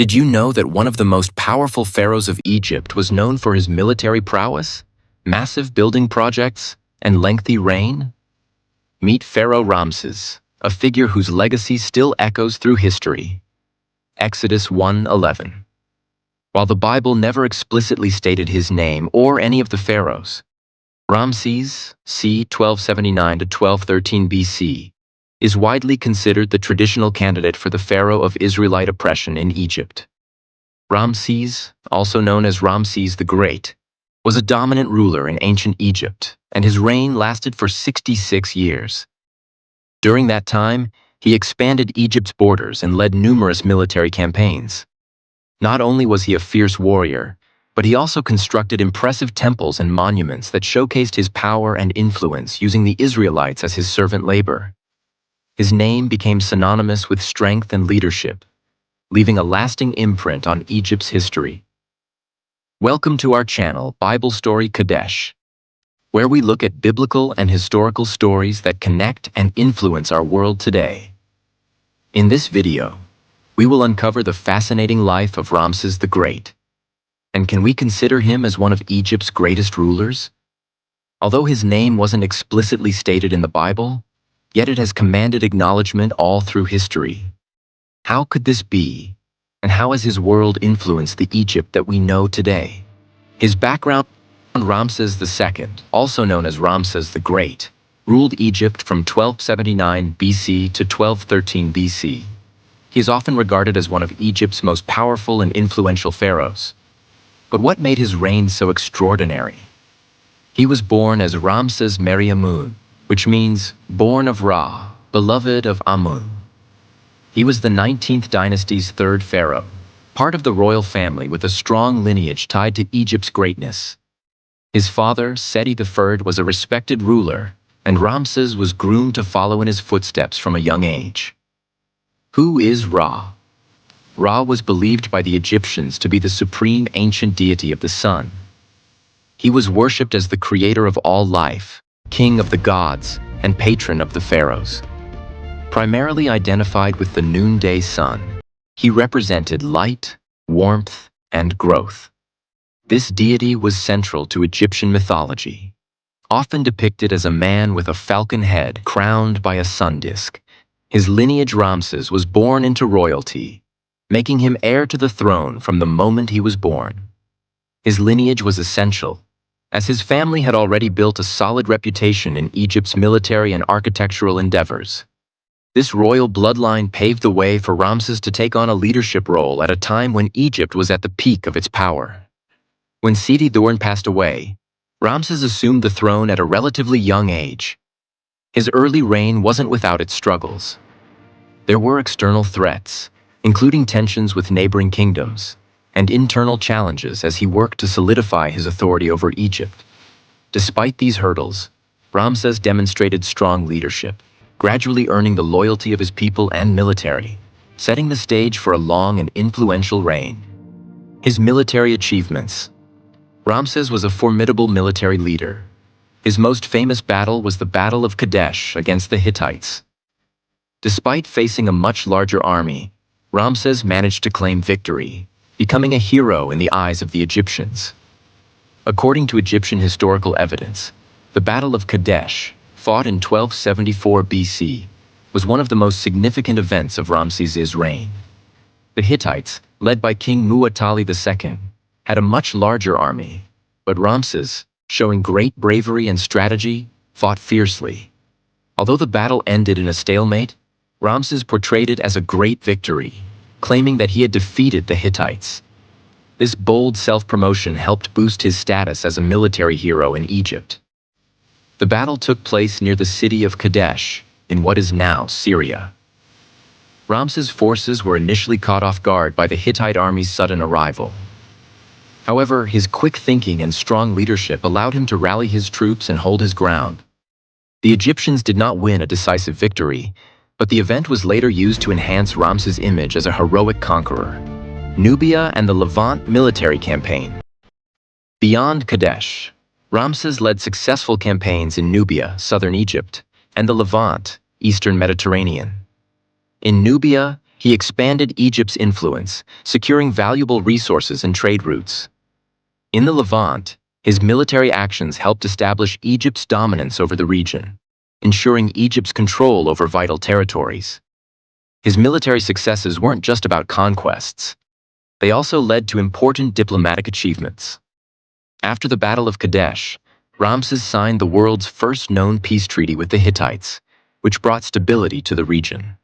Did you know that one of the most powerful pharaohs of Egypt was known for his military prowess, massive building projects, and lengthy reign? Meet Pharaoh Raamses, a figure whose legacy still echoes through history. Exodus 1:11. While the Bible never explicitly stated his name or any of the pharaohs, Ramses, c. 1279 to 1213 BC, is widely considered the traditional candidate for the pharaoh of Israelite oppression in Egypt. Ramses, also known as Ramses the Great, was a dominant ruler in ancient Egypt, and his reign lasted for 66 years. During that time, he expanded Egypt's borders and led numerous military campaigns. Not only was he a fierce warrior, but he also constructed impressive temples and monuments that showcased his power and influence, using the Israelites as his servant labor. His name became synonymous with strength and leadership, leaving a lasting imprint on Egypt's history. Welcome to our channel, Bible Story Kadesh, where we look at biblical and historical stories that connect and influence our world today. In this video, we will uncover the fascinating life of Ramses the Great. And can we consider him as one of Egypt's greatest rulers? Although his name wasn't explicitly stated in the Bible, yet it has commanded acknowledgement all through history. How could this be? And how has his world influenced the Egypt that we know today? His background: Ramses II, also known as Ramses the Great, ruled Egypt from 1279 BC to 1213 BC. He is often regarded as one of Egypt's most powerful and influential pharaohs. But what made his reign so extraordinary? He was born as Ramses Meriamun, which means born of Ra, beloved of Amun. He was the 19th dynasty's third pharaoh, part of the royal family with a strong lineage tied to Egypt's greatness. His father, Seti III, was a respected ruler, and Ramses was groomed to follow in his footsteps from a young age. Who is Ra? Ra was believed by the Egyptians to be the supreme ancient deity of the sun. He was worshipped as the creator of all life, king of the gods, and patron of the pharaohs. Primarily identified with the noonday sun, he represented light, warmth, and growth. This deity was central to Egyptian mythology, often depicted as a man with a falcon head crowned by a sun disk. His lineage, Ramses, was born into royalty, making him heir to the throne from the moment he was born. His lineage was essential, as his family had already built a solid reputation in Egypt's military and architectural endeavors. This royal bloodline paved the way for Ramses to take on a leadership role at a time when Egypt was at the peak of its power. When Seti III passed away, Ramses assumed the throne at a relatively young age. His early reign wasn't without its struggles. There were external threats, including tensions with neighboring kingdoms, and internal challenges as he worked to solidify his authority over Egypt. Despite these hurdles, Ramses demonstrated strong leadership, gradually earning the loyalty of his people and military, setting the stage for a long and influential reign. His military achievements: Ramses was a formidable military leader. His most famous battle was the Battle of Kadesh against the Hittites. Despite facing a much larger army, Ramses managed to claim victory, becoming a hero in the eyes of the Egyptians. According to Egyptian historical evidence, the Battle of Kadesh, fought in 1274 BC, was one of the most significant events of Ramses' reign. The Hittites, led by King Muwatalli II, had a much larger army, but Ramses, showing great bravery and strategy, fought fiercely. Although the battle ended in a stalemate, Ramses portrayed it as a great victory, claiming that he had defeated the Hittites. This bold self-promotion helped boost his status as a military hero in Egypt. The battle took place near the city of Kadesh, in what is now Syria. Ramses' forces were initially caught off guard by the Hittite army's sudden arrival. However, his quick thinking and strong leadership allowed him to rally his troops and hold his ground. The Egyptians did not win a decisive victory, but the event was later used to enhance Ramses' image as a heroic conqueror. Nubia and the Levant military campaign. Beyond Kadesh, Ramses led successful campaigns in Nubia, southern Egypt, and the Levant, eastern Mediterranean. In Nubia, He expanded Egypt's influence, securing valuable resources and trade routes. In the Levant, his military actions helped establish Egypt's dominance over the region, ensuring Egypt's control over vital territories. His military successes weren't just about conquests. They also led to important diplomatic achievements. After the Battle of Kadesh, Ramses signed the world's first known peace treaty with the Hittites, which brought stability to the region.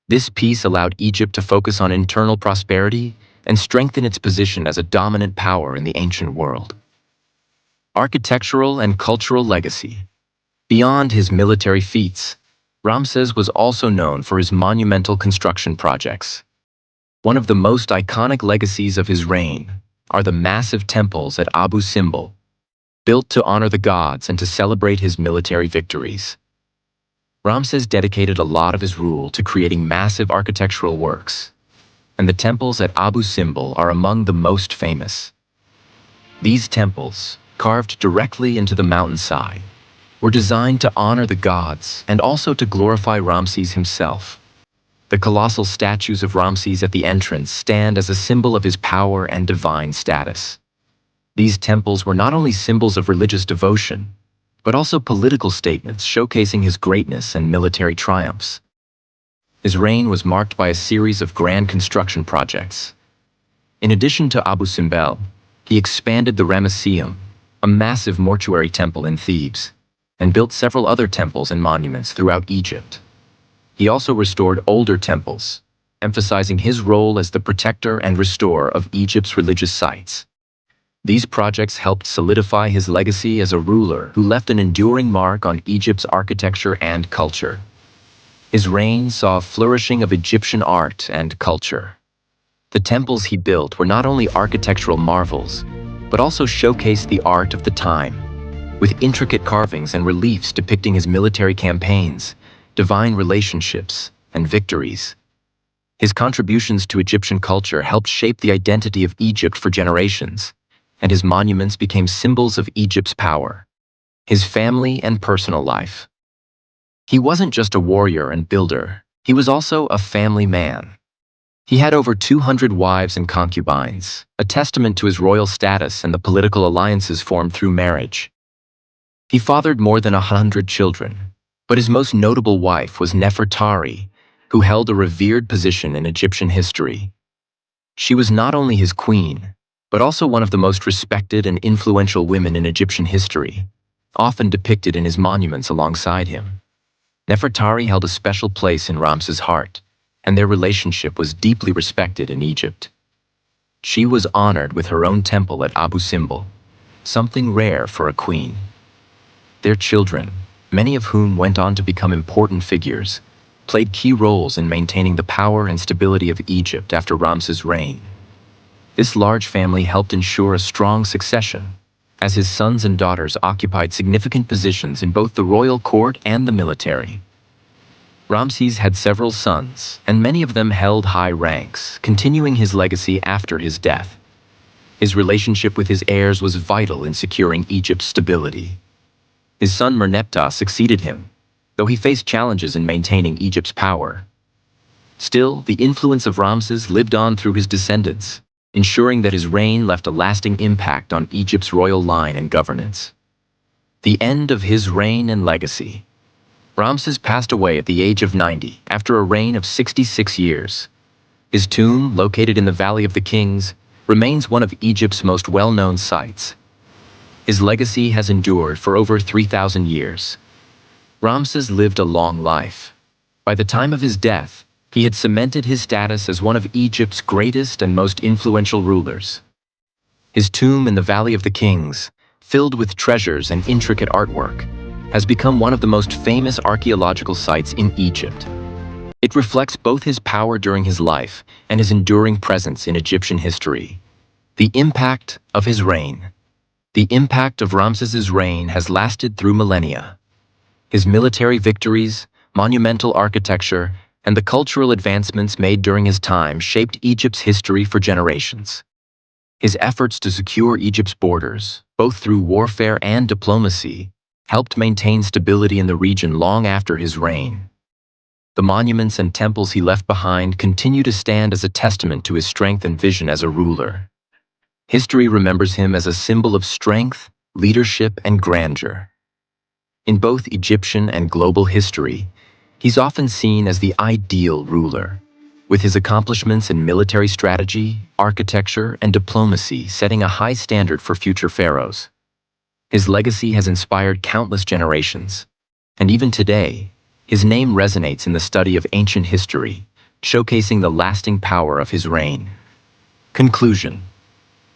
This peace allowed Egypt to focus on internal prosperity and strengthen its position as a dominant power in the ancient world. Architectural and cultural legacy. Beyond his military feats, Ramses was also known for his monumental construction projects. One of the most iconic legacies of his reign are the massive temples at Abu Simbel, built to honor the gods and to celebrate his military victories. Ramses dedicated a lot of his rule to creating massive architectural works, and the temples at Abu Simbel are among the most famous. These temples, carved directly into the mountainside, were designed to honor the gods and also to glorify Ramses himself. The colossal statues of Ramses at the entrance stand as a symbol of his power and divine status. These temples were not only symbols of religious devotion, but also political statements showcasing his greatness and military triumphs. His reign was marked by a series of grand construction projects. In addition to Abu Simbel, he expanded the Ramesseum, a massive mortuary temple in Thebes, and built several other temples and monuments throughout Egypt. He also restored older temples, emphasizing his role as the protector and restorer of Egypt's religious sites. These projects helped solidify his legacy as a ruler who left an enduring mark on Egypt's architecture and culture. His reign saw a flourishing of Egyptian art and culture. The temples he built were not only architectural marvels, but also showcased the art of the time, with intricate carvings and reliefs depicting his military campaigns, divine relationships, and victories. His contributions to Egyptian culture helped shape the identity of Egypt for generations, and his monuments became symbols of Egypt's power. His family and personal life. He wasn't just a warrior and builder, he was also a family man. He had over 200 wives and concubines, a testament to his royal status and the political alliances formed through marriage. He fathered more than 100 children, but his most notable wife was Nefertari, who held a revered position in Egyptian history. She was not only his queen, but also one of the most respected and influential women in Egyptian history, often depicted in his monuments alongside him. Nefertari held a special place in Ramses' heart, and their relationship was deeply respected in Egypt. She was honored with her own temple at Abu Simbel, something rare for a queen. Their children, many of whom went on to become important figures, played key roles in maintaining the power and stability of Egypt after Ramses' reign. This large family helped ensure a strong succession, as his sons and daughters occupied significant positions in both the royal court and the military. Ramses had several sons, and many of them held high ranks, continuing his legacy after his death. His relationship with his heirs was vital in securing Egypt's stability. His son Merneptah succeeded him, though he faced challenges in maintaining Egypt's power. Still, the influence of Ramses lived on through his descendants, ensuring that his reign left a lasting impact on Egypt's royal line and governance. The end of his reign and legacy. Ramses passed away at the age of 90 after a reign of 66 years. His tomb, located in the Valley of the Kings, remains one of Egypt's most well-known sites. His legacy has endured for over 3,000 years. Ramses lived a long life. By the time of his death, he had cemented his status as one of Egypt's greatest and most influential rulers. His tomb in the Valley of the Kings, filled with treasures and intricate artwork, has become one of the most famous archaeological sites in Egypt. It reflects both his power during his life and his enduring presence in Egyptian history. The impact of his reign. The impact of Ramses's reign has lasted through millennia. His military victories, monumental architecture, and the cultural advancements made during his time shaped Egypt's history for generations. His efforts to secure Egypt's borders, both through warfare and diplomacy, helped maintain stability in the region long after his reign. The monuments and temples he left behind continue to stand as a testament to his strength and vision as a ruler. History remembers him as a symbol of strength, leadership, and grandeur. In both Egyptian and global history, he's often seen as the ideal ruler, with his accomplishments in military strategy, architecture, and diplomacy setting a high standard for future pharaohs. His legacy has inspired countless generations, and even today, his name resonates in the study of ancient history, showcasing the lasting power of his reign. Conclusion: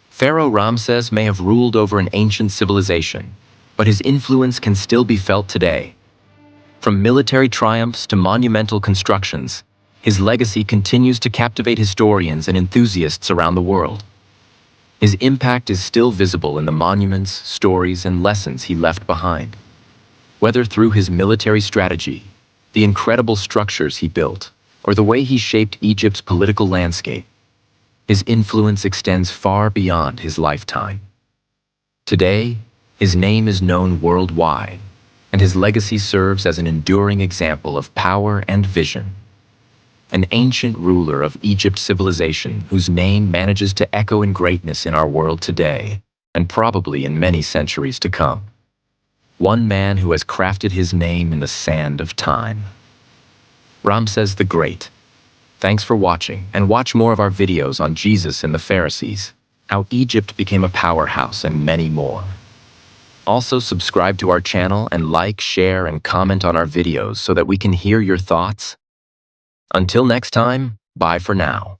Pharaoh Ramses may have ruled over an ancient civilization, but his influence can still be felt today. From military triumphs to monumental constructions, his legacy continues to captivate historians and enthusiasts around the world. His impact is still visible in the monuments, stories, and lessons he left behind. Whether through his military strategy, the incredible structures he built, or the way he shaped Egypt's political landscape, his influence extends far beyond his lifetime. Today, his name is known worldwide, and his legacy serves as an enduring example of power and vision. An ancient ruler of Egypt civilization whose name manages to echo in greatness in our world today, and probably in many centuries to come. One man who has crafted his name in the sand of time. Ramses the Great. Thanks for watching, and watch more of our videos on Jesus and the Pharisees, how Egypt became a powerhouse, and many more. Also, subscribe to our channel and like, share, and comment on our videos so that we can hear your thoughts. Until next time, bye for now.